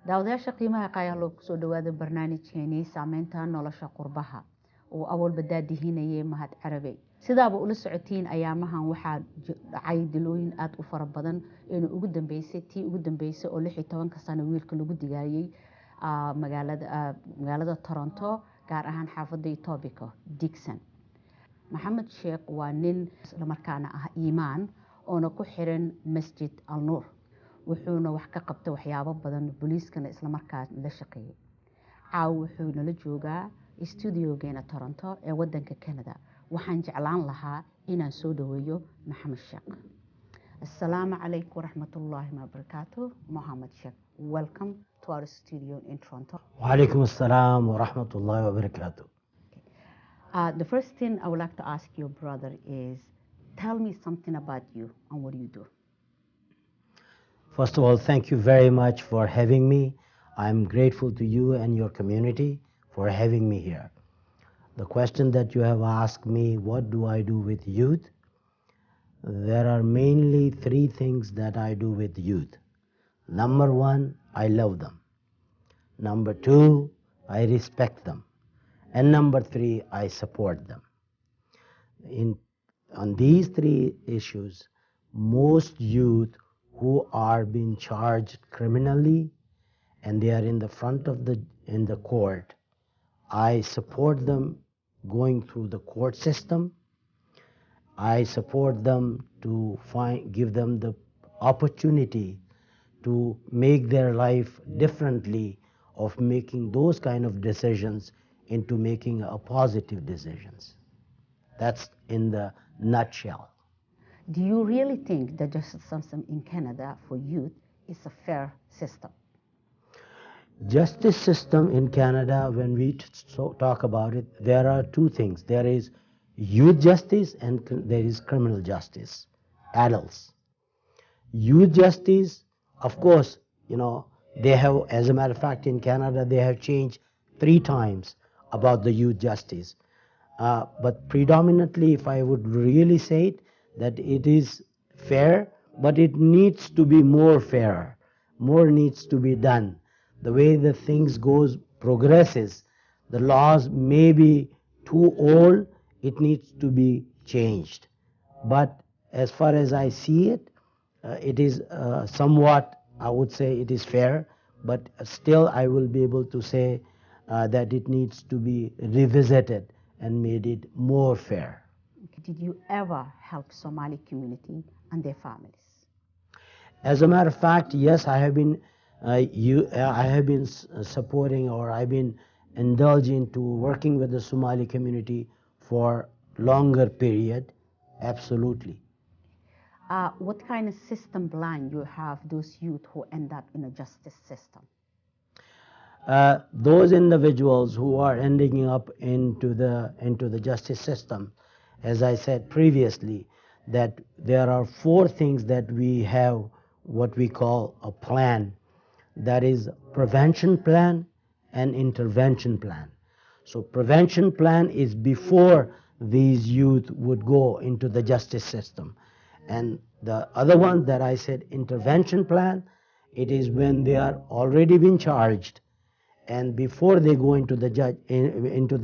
daawadayaasha qiimaha qaaya loo kusoo dhawaada barnaamijkeenii Saameenta nolosha Qurbaha oo awal badaadihinayay mahad carabe sidaaba ula socotiin ayaamahan waxaa dhacay dilooyin aad u fara badan ee ugu dambeysay oo 16 sano wiilka lagu digaayay magaalada Toronto gaar ahaan xaafadda Etobicoke Dixon Maxamed Sheekh waa nin isla markaana ah iimaan oo ku xiran Masjid Al-Nur wuxuuna wax ka qabtay waxyaabo badan booliiskana isla markaana la shaqeeyay caaw wuxuu nala joogaa studiogeena Toronto ee wadanka Canada waxaan jeclaan lahaa inaan soo dhaweeyo Maxamed Sheekh Assalamu alaykum warahmatullahi wabarakatuh Maxamed Sheekh welcome to our studio in Toronto Wa alaykum assalam wa rahmatullahi wa barakatuh. The first thing I would like to ask your brother is tell me something about you and what do you do? First of all, thank you very much for having me. I'm grateful to you and your community for having me here. The question that you have asked me, what do I do with youth? There are mainly three things that I do with youth. Number one, I love them. Number two, I respect them. And number three, I support them. On these three issues, most youth who are being charged criminally and they are in the front of in the court, I support them going through the court system. I support them to give them the opportunity to make their life differently of making those kind of decisions into making a positive decisions. That's in the nutshell. Do you really think the justice system in Canada for youth is a fair system? Justice system in Canada, when we talk about it, there are two things. There is youth justice and there is criminal justice, adults. Youth justice, of course, they have, as a matter of fact, in Canada, they have changed 3 times about the youth justice. But predominantly, if I would really say it, that it is fair, but it needs to be more fair. More needs to be done. The way the things progresses, the laws may be too old, it needs to be changed. But as far as I see it, it is somewhat, I would say it is fair, but still I will be able to say that it needs to be revisited and made it more fair. Did you ever help Somali community and their families? As a matter of fact, yes, I have been supporting, or I've been indulging to working with the Somali community for longer period. Absolutely. What kind of system plan you have those youth who end up in a justice system? Those individuals who are ending up into the justice system, as I said previously, that there are 4 things that we have what we call a plan. That is prevention plan and intervention plan. So prevention plan is before these youth would go into the justice system. And the other one that I said, intervention plan, it is when they are already been charged and before they go into the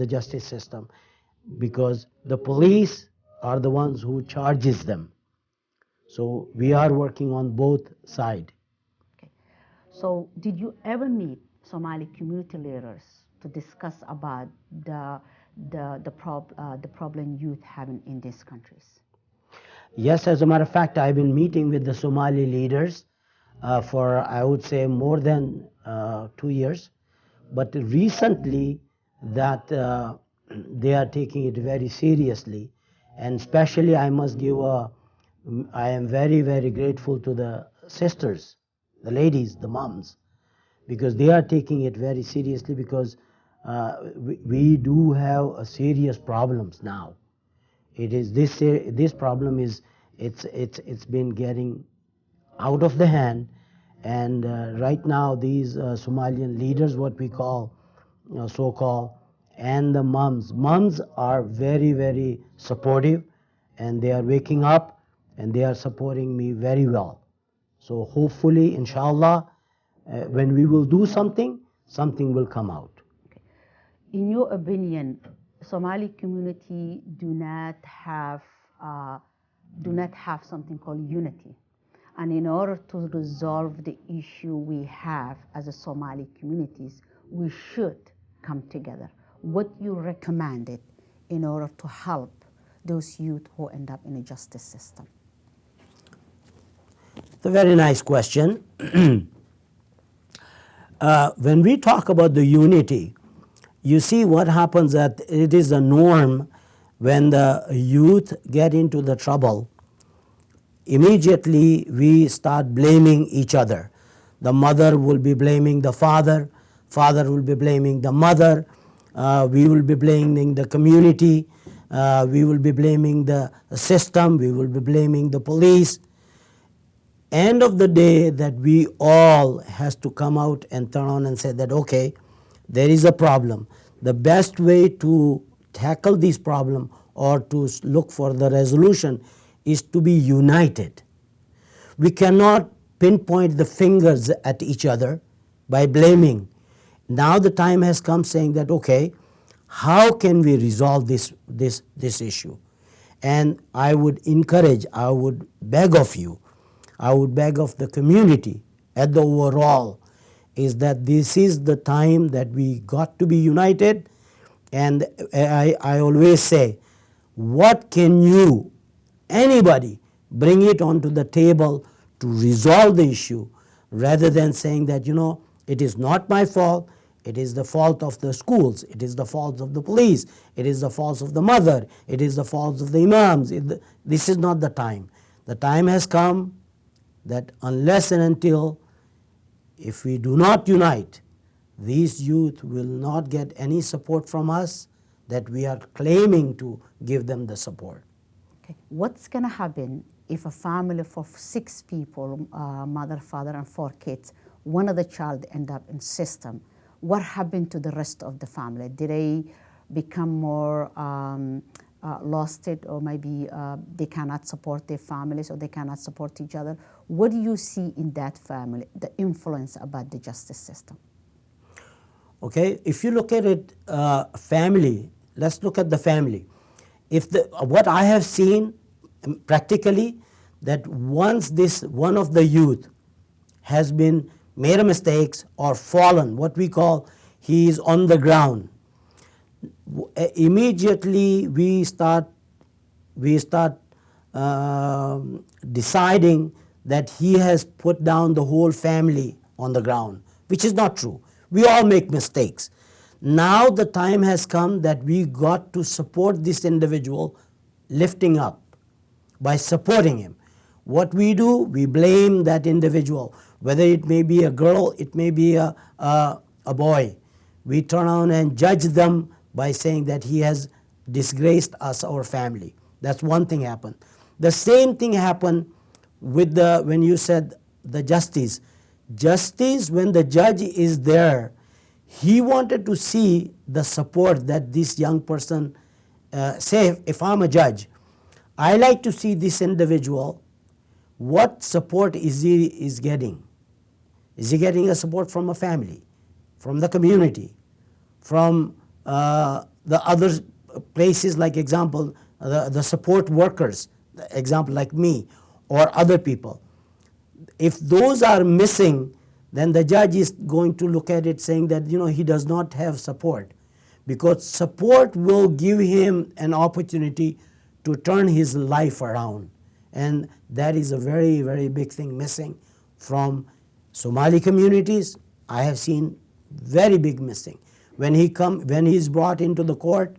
justice system, because the police are the ones who charges them. So we are working on both sides. Okay. So did you ever meet Somali community leaders to discuss about the problem youth having in these countries? Yes, as a matter of fact, I've been meeting with the Somali leaders for, I would say, more than 2 years. But recently that they are taking it very seriously, and especially I must give I am very, very grateful to the sisters, the ladies, the moms, because they are taking it very seriously, because we do have serious problems now. It is this problem is it's been getting out of the hand. And right now, these Somalian leaders, what we call so-called, and the moms are very, very supportive, and they are waking up and they are supporting me very well. So hopefully, inshallah, when we will do something, something will come out. In your opinion, Somali community do not have something called unity, and in order to resolve the issue we have as a Somali communities, we should come together. What you recommended in order to help those youth who end up in a justice system? It's a very nice question. When we talk about the unity, you see what happens that it is a norm when the youth get into the trouble. Immediately we start blaming each other. The mother will be blaming the father, father will be blaming the mother, we will be blaming the community, we will be blaming the system, we will be blaming the police. End of the day that we all has to come out and turn on and say that, okay, there is a problem. The best way to tackle this problem or to look for the resolution is to be united. We cannot pinpoint the fingers at each other by blaming. Now the time has come saying that, okay, how can we resolve this issue? And I would encourage, I would beg of you, I would beg of the community at the overall, is that this is the time that we got to be united. And I always say, what can you, anybody, bring it onto the table to resolve the issue, rather than saying that, it is not my fault, it is the fault of the schools, it is the fault of the police, it is the fault of the mother, it is the fault of the imams. This is not the time. The time has come that unless and until, if we do not unite, these youth will not get any support from us that we are claiming to give them the support. Okay. What's going to happen if a family of 6 people, mother, father, and 4 kids, one of the child end up in system? What happened to the rest of the family? Did they become more lost it, or maybe they cannot support their families, or they cannot support each other? What do you see in that family, the influence about the justice system? Okay, if you look at it, family, let's look at the family. What I have seen practically, that once one of the youth has been made a mistakes or fallen, what we call he is on the ground, immediately we start deciding that he has put down the whole family on the ground, which is not true. We all make mistakes. Now the time has come that we got to support this individual lifting up by supporting him. What we do, we blame that individual, whether it may be a girl, it may be a boy. We turn on and judge them by saying that he has disgraced us, our family. That's one thing happened. The same thing happened with when you said the justice. Justice, when the judge is there, he wanted to see the support that this young person, say if I'm a judge, I like to see this individual, what support is he getting? Is he getting a support from a family, from the community, from the other places, like example, the support workers, example like me or other people? If those are missing, then the judge is going to look at it saying that he does not have support, because support will give him an opportunity to turn his life around. And that is a very, very big thing missing from Somali communities. I have seen very big missing. When he is brought into the court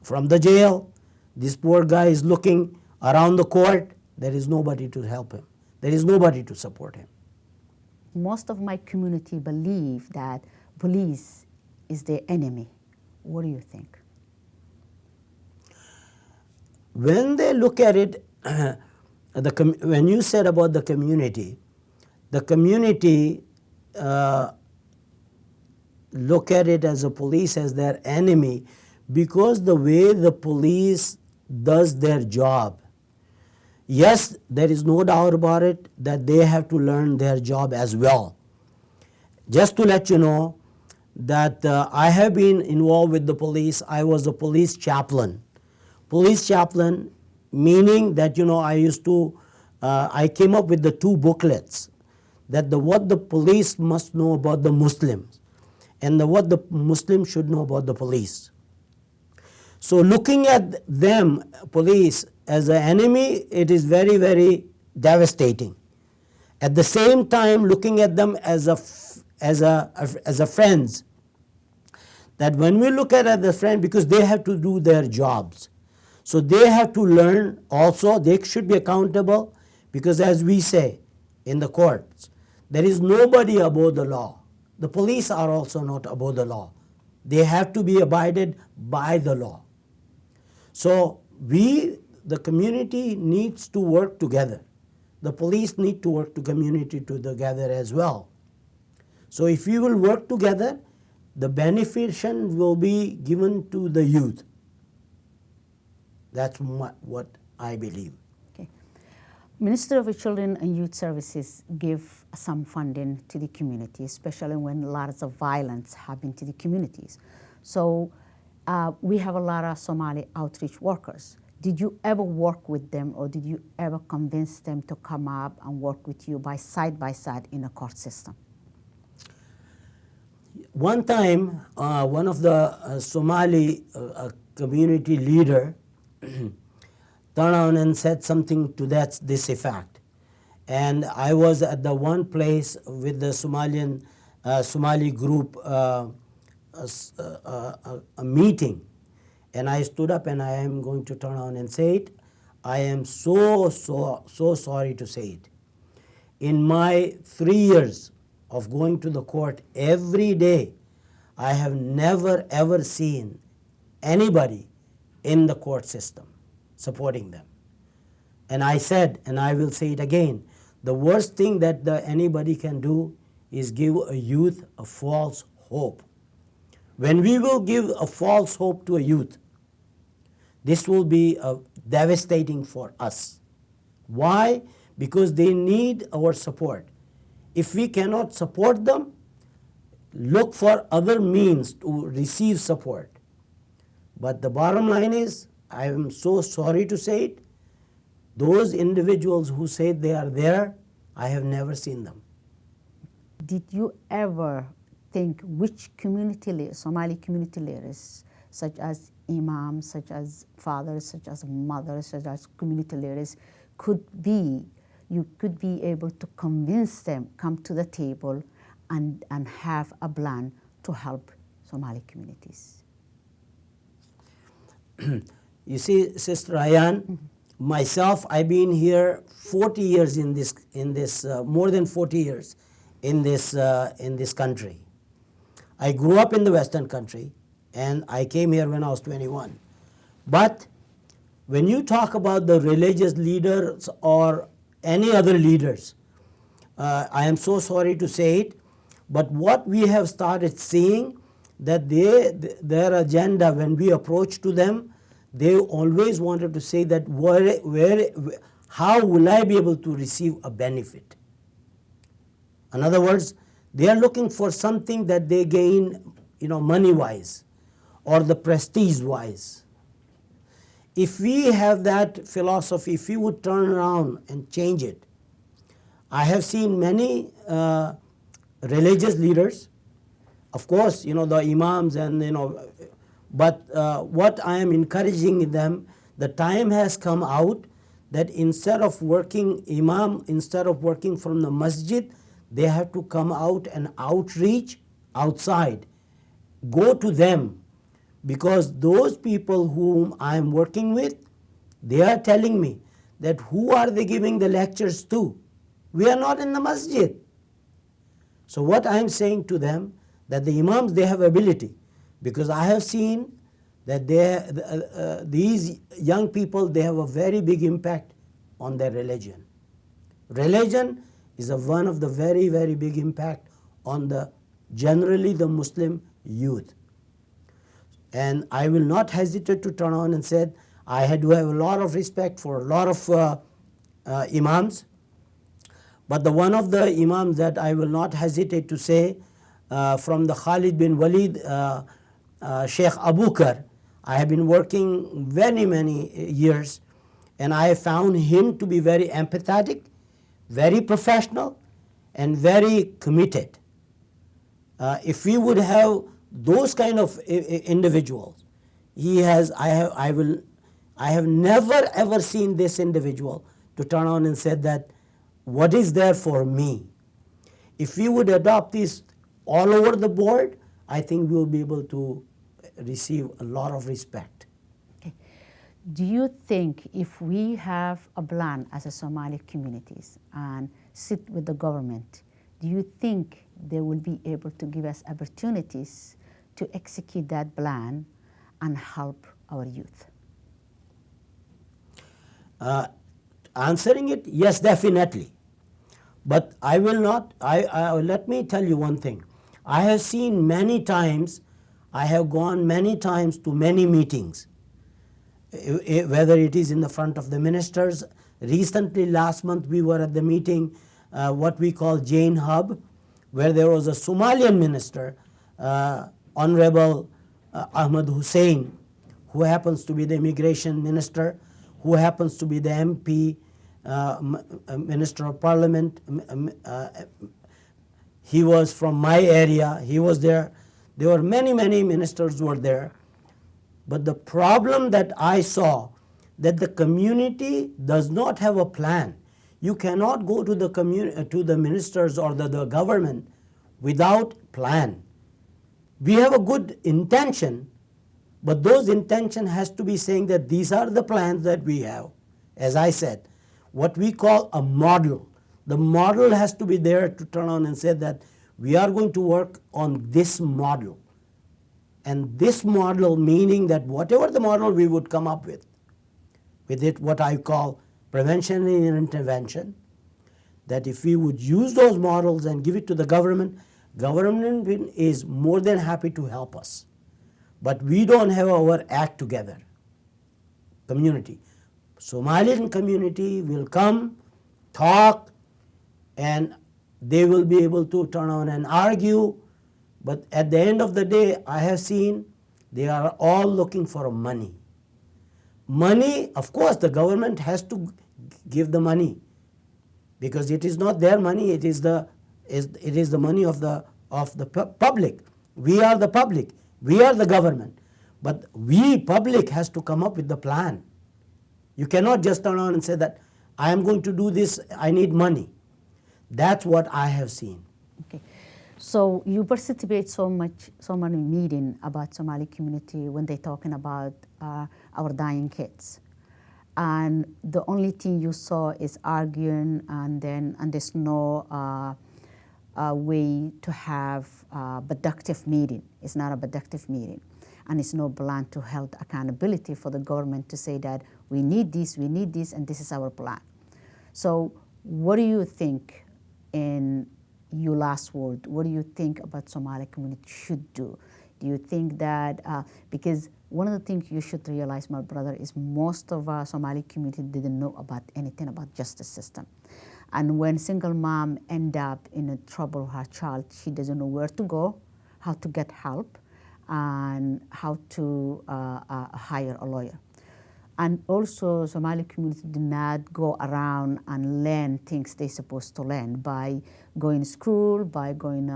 from the jail, this poor guy is looking around the court. There is nobody to help him. There is nobody to support him. Most of my community believe that police is their enemy. What do you think? When they look at it, when you said about the community look at it as a police as their enemy, because the way the police does their job. Yes, there is no doubt about it that they have to learn their job as well. Just to let you know that I have been involved with the police. I was a police chaplain. Police chaplain meaning that, I used to, I came up with the two booklets, that what the police must know about the Muslims and what the Muslims should know about the police. So looking at them, police, as an enemy, it is very, very devastating. At the same time, looking at them as a friends, that when we look at as a friend, because they have to do their jobs, so they have to learn also, they should be accountable, because as we say in the courts, there is nobody above the law. The police are also not above the law. They have to be abided by the law. So we, the community, needs to work together. The police need to work to community together as well. So if we will work together, the beneficiation will be given to the youth. That's what I believe. Okay. Minister of Children and Youth Services give some funding to the community, especially when lots of violence happen to the communities. So we have a lot of Somali outreach workers. Did you ever work with them, or did you ever convince them to come up and work with you by side in a court system? One time, one of the Somali community leader turned around and said something to this effect. And I was at the one place with the Somali group, a meeting, and I stood up and I am going to turn around and say it. I am so sorry to say it. In my 3 years of going to the court every day, I have never ever seen anybody in the court system supporting them. And I said, and I will say it again, the worst thing that anybody can do is give a youth a false hope. When we will give a false hope to a youth, this will be devastating for us. Why? Because they need our support. If we cannot support them, look for other means to receive support. But the bottom line is, I am so sorry to say it, those individuals who say they are there, I have never seen them. Did you ever think which Somali community leaders, such as imams, such as fathers, such as mothers, such as community leaders, you could be able to convince them, come to the table and have a plan to help Somali communities? You see, Sister Ayan, myself, I've been here 40 years in this more than 40 years in this country. I grew up in the Western country, and I came here when I was 21. But when you talk about the religious leaders or any other leaders, I am so sorry to say it, but what we have started seeing, that their agenda, when we approach to them, they always wanted to say that how will I be able to receive a benefit? In other words, they are looking for something that they gain, money-wise or the prestige-wise. If we have that philosophy, if we would turn around and change it, I have seen many religious leaders, of course, the imams and, but what I am encouraging them, the time has come out that instead of working from the masjid, they have to come out and outreach outside. Go to them, because those people whom I am working with, they are telling me that who are they giving the lectures to? We are not in the masjid. So what I am saying to them, that the imams, they have ability, because I have seen that these young people, they have a very big impact on their religion. Religion is one of the very, very big impact on generally the Muslim youth. And I will not hesitate to turn on and say, I do have a lot of respect for a lot of imams, but one of the imams that I will not hesitate to say, from the Khalid bin Walid, Sheikh Abukar. I have been working many years, and I have found him to be very empathetic, very professional, and very committed. If we would have those kind of individuals, I have never ever seen this individual to turn on and say that what is there for me. If we would adopt this all over the board, I think we will be able to receive a lot of respect. Okay. Do you think if we have a plan as a Somali communities and sit with the government, do you think they will be able to give us opportunities to execute that plan and help our youth? Answering it, yes, definitely. But I will not, let me tell you one thing. I have seen many times, I have gone many times to many meetings, whether it is in the front of the ministers. Recently, last month, we were at the meeting, what we call Jain Hub, where there was a Somalian minister, Honorable Ahmed Hussein, who happens to be the immigration minister, who happens to be the MP, Minister of Parliament. He was from my area. He was there. There were many ministers who were there. But the problem that I saw, that the community does not have a plan. You cannot go to the ministers or the government without plan. We have a good intention, but those intention has to be saying that these are the plans that we have. As I said, what we call a model. The model has to be there to turn on and say that we are going to work on this model. And this model meaning that whatever the model we would come up with it what I call prevention and intervention, that if we would use those models and give it to the government is more than happy to help us. But we don't have our act together. Community. Somalian community will come, talk, and they will be able to turn on and argue. But at the end of the day, I have seen they are all looking for money. Money, of course, the government has to give the money because it is not their money, it is the money of the public. We are the public. We are the government. But we, public, has to come up with the plan. You cannot just turn on and say that I am going to do this, I need money. That's what I have seen. Okay. So you participate so many meetings about Somali community when they're talking about our dying kids. And the only thing you saw is arguing and there's no way to have a productive meeting. It's not a productive meeting. And it's no plan to hold accountability for the government to say that we need this, and this is our plan. So what do you think, in your last word, what do you think about Somali community should do? Do you think that, because one of the things you should realize, my brother, is most of our Somali community didn't know about anything about justice system. And when single mom end up in a trouble with her child, she doesn't know where to go, how to get help, and how to hire a lawyer. And also, Somali community do not go around and learn things they're supposed to learn by going to school, by going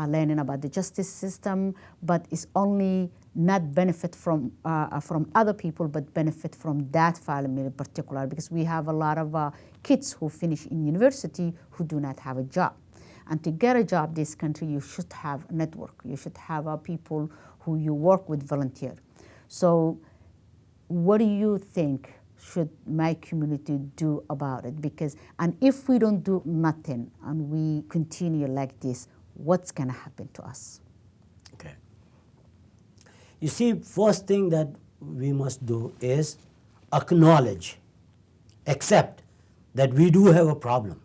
learning about the justice system, but it's only not benefit from other people, but benefit from that family in particular, because we have a lot of kids who finish in university who do not have a job. And to get a job in this country, you should have a network. You should have people who you work with volunteer. So what do you think should my community do about it? And if we don't do nothing and we continue like this, what's going to happen to us? Okay. You see, first thing that we must do is acknowledge, accept that we do have a problem.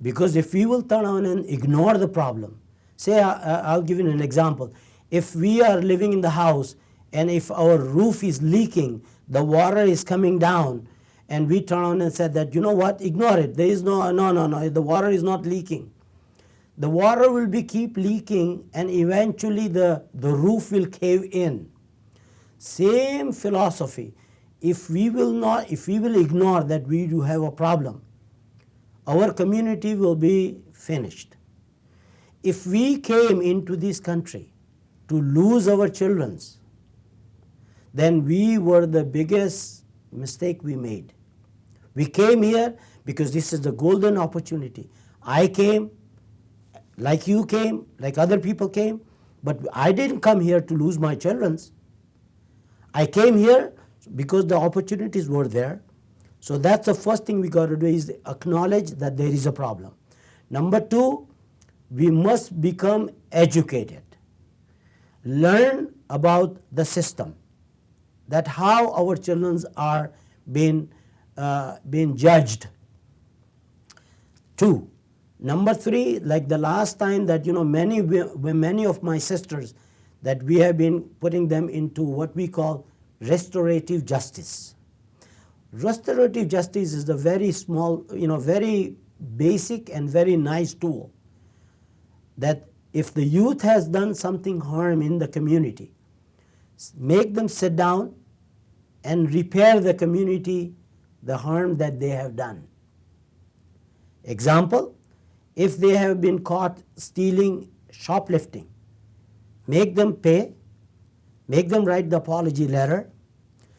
Because if we will turn on and ignore the problem, say, I'll give you an example. If we are living in the house and if our roof is leaking, the water is coming down, and we turn on and say that, you know what, ignore it. There is no, the water is not leaking. the water will be keep leaking and eventually the roof will cave in. Same philosophy. If we will ignore that we do have a problem, our community will be finished. If we came into this country to lose our children, then we were the biggest mistake we made. We came here because this is the golden opportunity. I came, like you came, like other people came, but I didn't come here to lose my children. I came here because the opportunities were there. So that's the first thing we got to do, is acknowledge that there is a problem. Number two, we must become educated. Learn about the system, that how our children are being judged. Two. Number three, like the last time that many of my sisters, that we have been putting them into what we call restorative justice. Restorative justice is a very small, very basic and very nice tool, that if the youth has done something harm in the community, make them sit down and repair the community the harm that they have done. Example, if they have been caught stealing, shoplifting, make them pay, make them write the apology letter,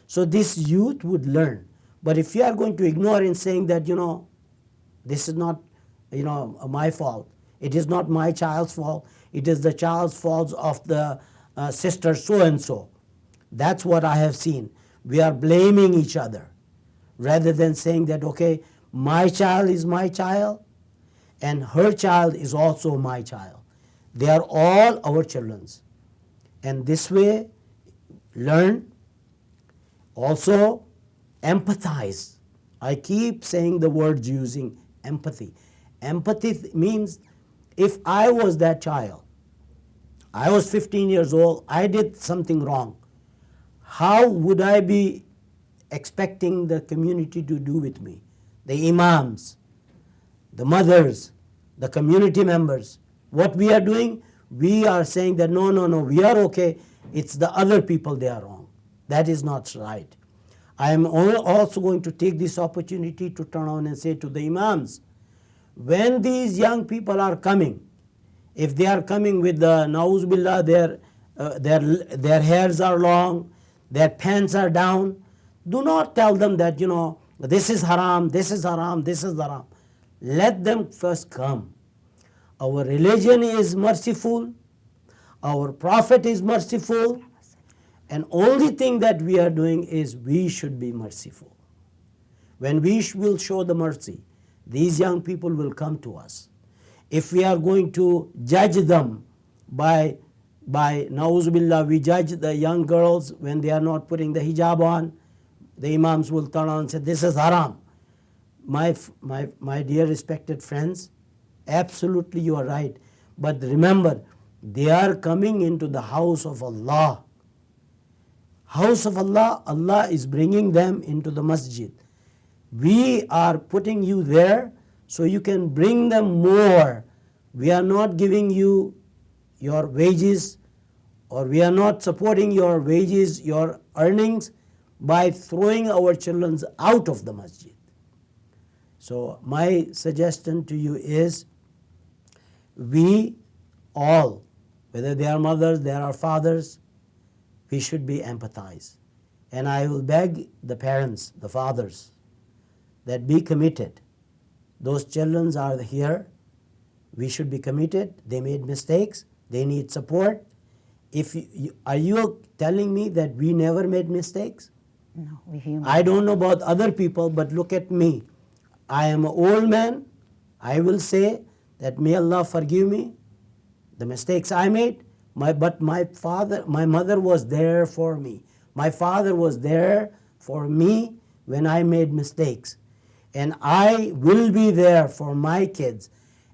so this youth would learn. But if you are going to ignore in saying that, this is not, my fault, it is not my child's fault, it is the child's fault of the sister so-and-so. That's what I have seen. We are blaming each other rather than saying that, okay, my child is my child and her child is also my child. They are all our children. And this way, learn. Also, empathize. I keep saying the words using empathy. Empathy means if I was that child, I was 15 years old, I did something wrong, how would I be expecting the community to do with me? The imams, the mothers, the community members. What we are doing, we are saying that no, we are okay, it's the other people they are wrong. That is not right. I am also going to take this opportunity to turn on and say to the imams, when these young people are coming, if they are coming with the Na'uz Billah, their hairs are long, their pants are down, do not tell them that, this is haram, this is haram, this is haram. Let them first come. Our religion is merciful, our Prophet is merciful, and only thing that we are doing is we should be merciful. When we will show the mercy, these young people will come to us. If we are going to judge them by Na'uz Billah, we judge the young girls when they are not putting the hijab on, the imams will turn on and say, this is haram. My dear respected friends, absolutely you are right. But remember, they are coming into the house of Allah. House of Allah, Allah is bringing them into the masjid. We are putting you there so you can bring them more. We are not giving you your wages, or we are not supporting your wages, your earnings, by throwing our children out of the masjid. So my suggestion to you is, we all, whether they are mothers, they are fathers, we should be empathized. And I will beg the parents, the fathers, that be committed. Those children are here. We should be committed. They made mistakes. They need support. Are you telling me that we never made mistakes? No, we human. I don't know about other people, but look at me. I am an old man. I will say that may Allah forgive me the mistakes I made. But my mother was there for me. My father was there for me when I made mistakes. And I will be there for my kids.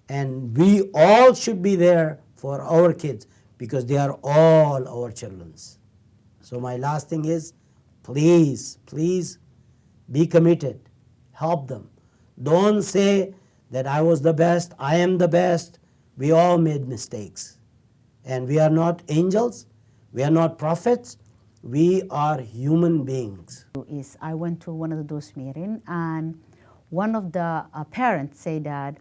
And we all should be there for our kids, because they are all our children. So my last thing is, please be committed. Help them. Don't say that I was the best, I am the best. We all made mistakes. And we are not angels, we are not prophets, we are human beings. I went to one of those meetings, and one of the parents said that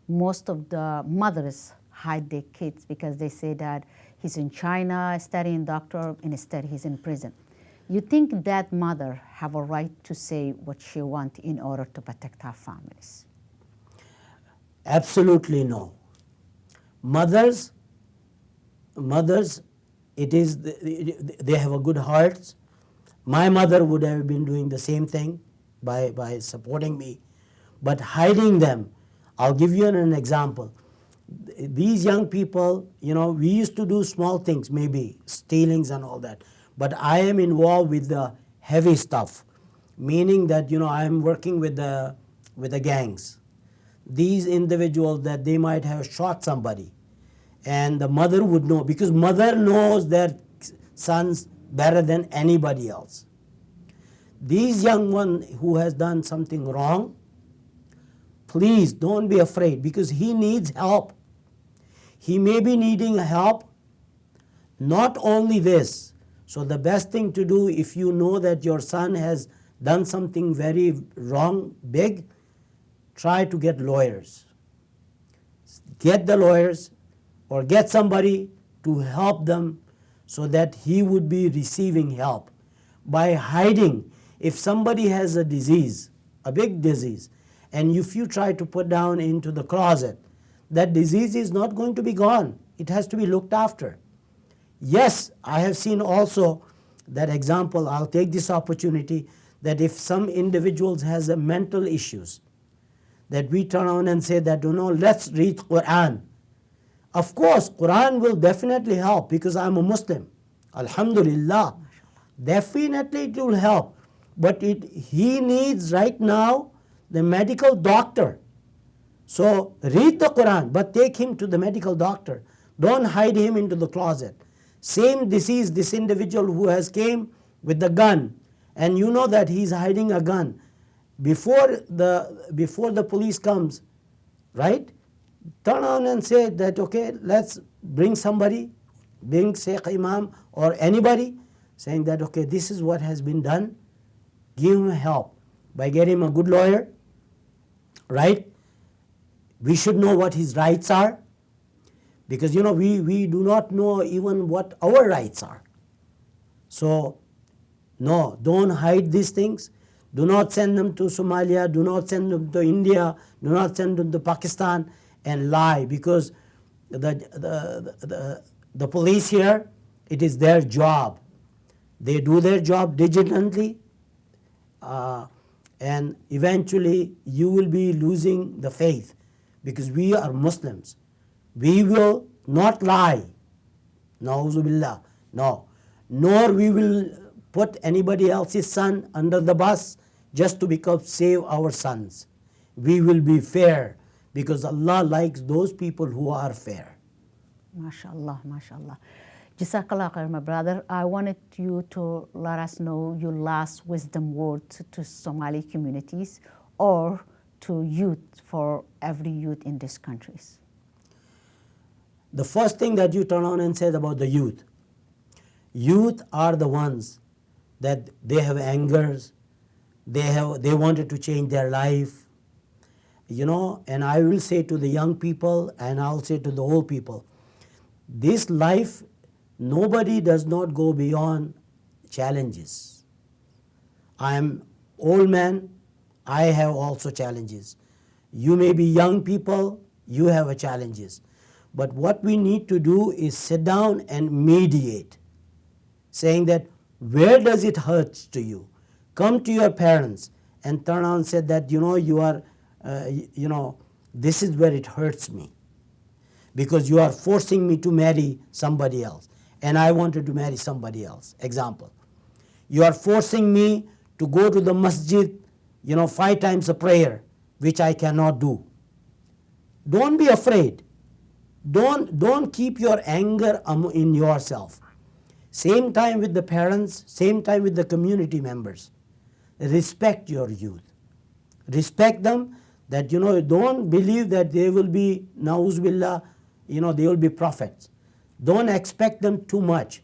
most of the mothers hide their kids because they say that he's in China studying doctor, and instead he's in prison. You think that mother have a right to say what she wants in order to protect her families? Absolutely no. Mothers, it is they have a good heart. My mother would have been doing the same thing by supporting me, but hiding them. I'll give you an example. These young people, we used to do small things, maybe stealings and all that, but I am involved with the heavy stuff, meaning that I am working with the gangs. These individuals that they might have shot somebody, and the mother would know, because mother knows their sons better than anybody else. These young one who has done something wrong, please don't be afraid, because he needs help. He may be needing help. Not only this, so the best thing to do, if you know that your son has done something very wrong, big, try to get lawyers. Get the lawyers or get somebody to help them so that he would be receiving help. By hiding, if somebody has a disease, a big disease, and if you try to put down into the closet, that disease is not going to be gone. It has to be looked after. Yes, I have seen also that example. I'll take this opportunity that if some individuals has a mental issues, that we turn on and say that, let's read Quran. Of course, Quran will definitely help because I'm a Muslim. Alhamdulillah. Definitely it will help. But he needs right now the medical doctor. So read the Quran, but take him to the medical doctor. Don't hide him into the closet. Same disease, this individual who has came with the gun, and you know that he's hiding a gun. Before the police comes, right? Turn on and say that, okay, let's bring somebody, bring Sheikh Imam or anybody, saying that, okay, this is what has been done. Give him help by getting him a good lawyer, right? We should know what his rights are, because we do not know even what our rights are. So no, don't hide these things. Do not send them to Somalia, do not send them to India, do not send them to Pakistan and lie, because the police here, it is their job. They do their job diligently, and eventually you will be losing the faith, because we are Muslims. We will not lie. Na'uzu billah. No. Nor we will put anybody else's son under the bus just to save our sons. We will be fair, because Allah likes those people who are fair. MashaAllah, MashaAllah. Jazakallah khair, my brother. I wanted you to let us know your last wisdom words to Somali communities or to youth, for every youth in these countries. The first thing that you turn on and said about the youth. Youth are the ones that they have angers, they wanted to change their life, and I will say to the young people and I'll say to the old people, this life, nobody does not go beyond challenges. I am old man, I have also challenges. You may be young people, you have challenges. But what we need to do is sit down and mediate, saying that, where does it hurt to you? Come to your parents and turn around and say that, you are, this is where it hurts me, because you are forcing me to marry somebody else, and I wanted to marry somebody else. Example. You are forcing me to go to the masjid, 5 times a prayer, which I cannot do. Don't be afraid. Don't keep your anger in yourself. Same time with the parents, same time with the community members. Respect your youth. Respect them, that don't believe that they will be, na'uz billah, they will be prophets. Don't expect them too much.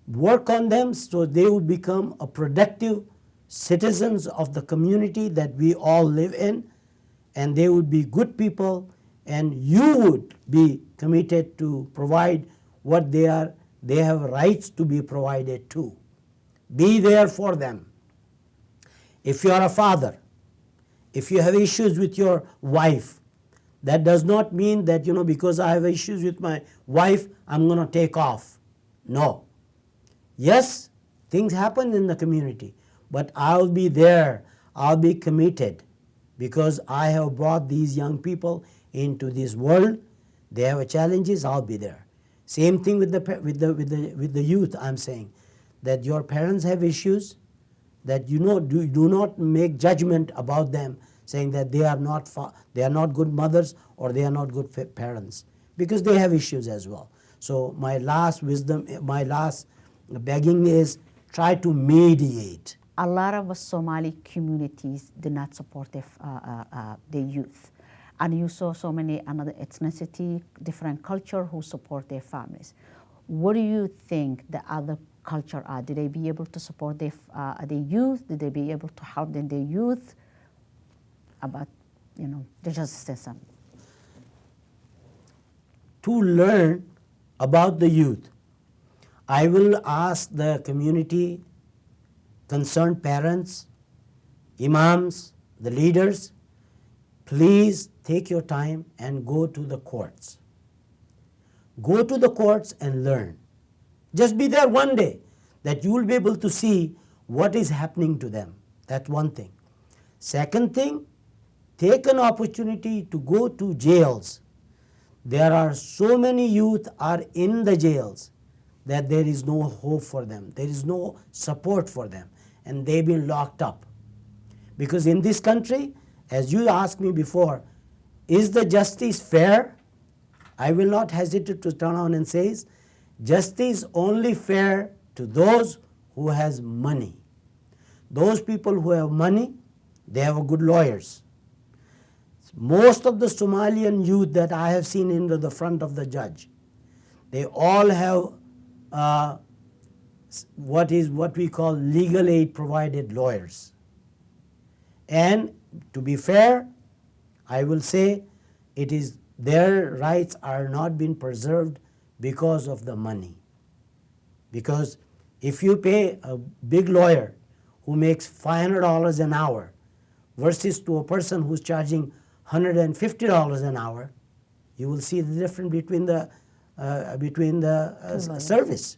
Work on them so they will become a productive citizens of the community that we all live in, and they would be good people, and you would be committed to provide what they have rights to be provided to. Be there for them. If you are a father, if you have issues with your wife, that does not mean that, because I have issues with my wife, I'm going to take off. No. Yes, things happen in the community, but I'll be there. I'll be committed because I have brought these young people into this world. They have challenges, I'll be there. Same thing with the youth. I'm saying that your parents have issues, that do not make judgment about them, saying that they are not good mothers or they are not good parents, because they have issues as well. So my last begging is, try to mediate. A lot of Somali communities do not support their youth. And you saw so many another ethnicity, different culture who support their families. What do you think the other culture are? Did they be able to support their youth? Did they be able to help their youth about the justice system? To learn about the youth, I will ask the community, concerned parents, imams, the leaders, please take your time and go to the courts. Go to the courts and learn. Just be there one day, that you will be able to see what is happening to them. That's one thing. Second thing, take an opportunity to go to jails. There are so many youth are in the jails that there is no hope for them. There is no support for them, and they've been locked up. Because in this country, as you asked me before, is the justice fair? I will not hesitate to turn on and say, justice only fair to those who has money. Those people who have money, they have good lawyers. Most of the Somalian youth that I have seen in the front of the judge, they all have what we call legal aid provided lawyers. And to be fair, I will say it is their rights are not being preserved because of the money. Because if you pay a big lawyer who makes $500 an hour versus to a person who's charging $150 an hour, you will see the difference between the service.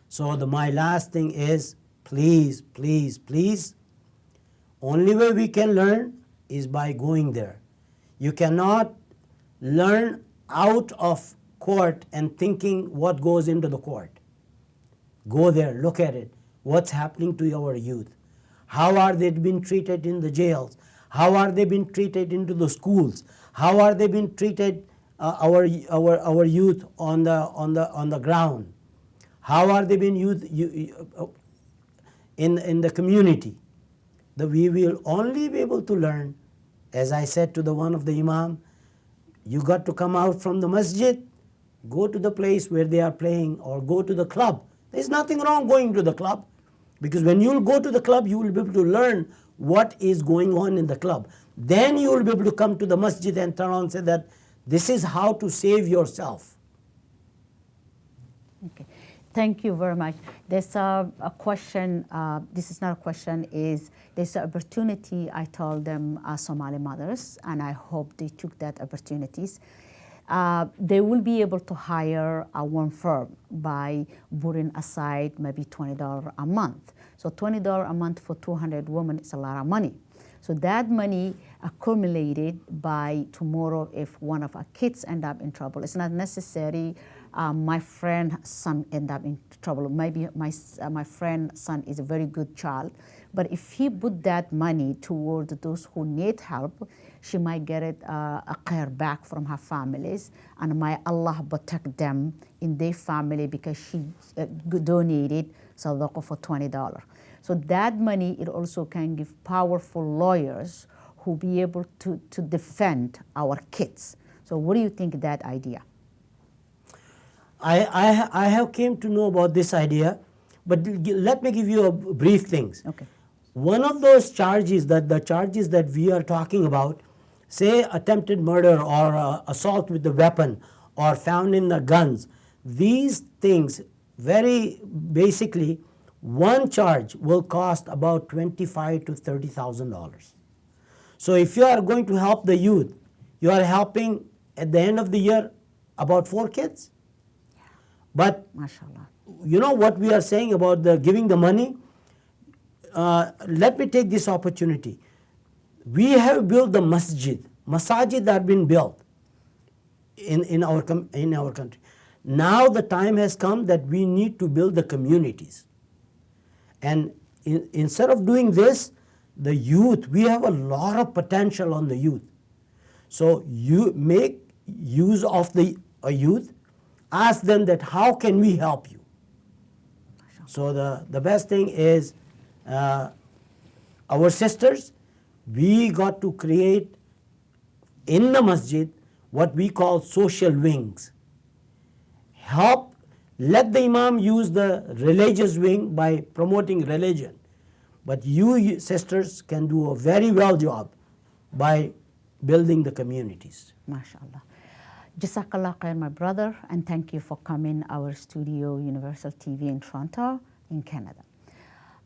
So my last thing is, please, please, please, only way we can learn is by going there. You cannot learn out of court and thinking what goes into the court. Go there, look at it. What's happening to our youth? How are they being treated in the jails? How are they being treated into the schools? How are they being treated our youth on the ground? How are they being used in the community? That we will only be able to learn, as I said to the one of the imam, you got to come out from the masjid, go to the place where they are playing, or go to the club. There's nothing wrong going to the club, because when you will go to the club, you will be able to learn what is going on in the club. Then you will be able to come to the masjid and turn on and say that this is how to save yourself. Okay. Thank you very much. There's a question, this is not a question, there's an opportunity I told them Somali mothers, and I hope they took that opportunities. They will be able to hire one firm by putting aside maybe $20 a month. So $20 a month for 200 women is a lot of money. So that money accumulated by tomorrow, if one of our kids end up in trouble, it's not necessary my friend's son end up in trouble. Maybe my friend's son is a very good child, but if he put that money toward those who need help, she might get it a care back from her families, and may Allah protect them in their family because she donated sadaqah for $20. So that money, it also can give powerful lawyers who be able to defend our kids. So what do you think of that idea? I have came to know about this idea, but let me give you a brief things. Okay. One of those charges, that the charges that we are talking about, say attempted murder or assault with a weapon or found in the guns, these things, very basically, one charge will cost about $25,000 to $30,000. So if you are going to help the youth, you are helping at the end of the year about 4 kids. But MashaAllah. you know what we are saying about the giving the money? Let me take this opportunity. We have built the masajid have been built in our country. Now the time has come that we need to build the communities. And instead of doing this, the youth, we have a lot of potential on the youth. So you make use of the youth, ask them that how can we help you? So the best thing is our sisters, we got to create in the masjid what we call social wings. Help, let the imam use the religious wing by promoting religion. But you sisters can do a very well job by building the communities. MashaAllah. Jazakallah khair, my brother, and thank you for coming our studio, Universal TV in Toronto, in Canada.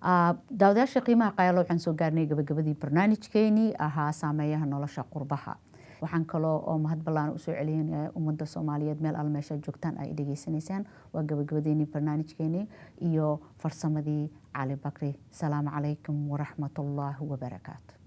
daawadayaasha qiimaha qaayalo waxaan soo gaarnay gabagabadii barnaamijkeenii ahaa saameeyaha nolosha qurbaha. waxaan kaloo oo mahad ballaan usoo celinaya ummadda Soomaaliyeed meel al meesha joogtaan ay dhageysanaysaan. waa gabagabadeenii barnaamijkeenii iyo farsamadii Cali Bakri. Salaamu calaykum waraxmatullaahi wabarakaatu.